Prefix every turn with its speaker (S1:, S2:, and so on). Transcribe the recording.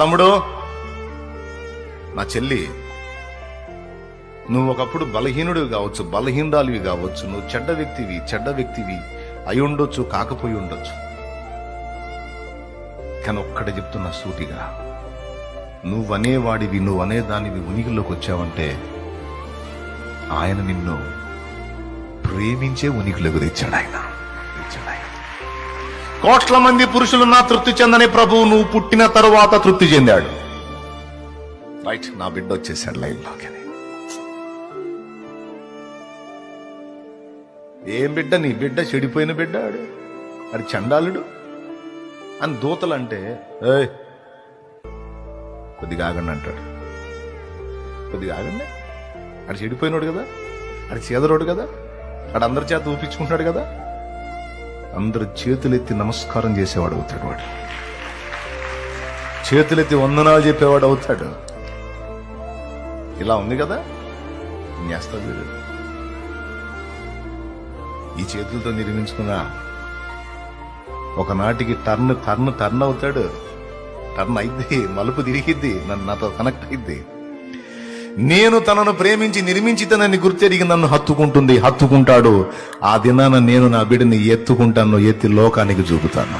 S1: తమ్ముడు, నా చెల్లి, నువ్వు ఒకప్పుడు బలహీనుడివి కావచ్చు, బలహీనరాలివి కావచ్చు, నువ్వు చెడ్డ వ్యక్తివి అయి ఉండొచ్చు, కాకపోయి ఉండొచ్చు. కానీ ఒక్కడే చెప్తున్నా సూటిగా, నువ్వనేవాడివి, నువ్వనేదానివి ఉనికిలోకి వచ్చావంటే ఆయన నిన్ను ప్రేమించే ఉనికిలోకి తెచ్చాడు. ఆయన కోట్ల మంది పురుషులున్నా తృప్తి చెందని ప్రభువు నువ్వు పుట్టిన తరువాత తృప్తి చెందాడు. రైట్, నా బిడ్డ వచ్చేసాడు లైన్లోకి. ఏం బిడ్డ? నీ బిడ్డ చెడిపోయిన బిడ్డ, అది చండాలుడు అని దూతలంటే కొద్దిగా ఆగండి అంటాడు. కొద్దిగా ఆగండి, అది చెడిపోయినోడు కదా, అది చేదరోడు కదా, వాడు అందరి చేత ఊపించుకుంటాడు కదా, అందరు చేతులెత్తి నమస్కారం చేసేవాడు అవుతాడు, వాడు చేతులెత్తి వందనాలు చెప్పేవాడు అవుతాడు. ఇలా ఉంది కదా, చేస్తాడు. ఈ చేతులతో నిర్మించుకున్న ఒకనాటికి టర్న్ అవుతాడు, టర్న్ అయిద్ది, మలుపు తిరిగిద్ది, నాతో కనెక్ట్ అయిద్ది. నేను తనను ప్రేమించి నిర్మించి తనని గుర్తెరిగి నన్ను హత్తుకుంటాడు. ఆ దినాన నేను నా బిడ్డని ఎత్తుకుంటాను, ఎత్తి లోకానికి చూపుతాను.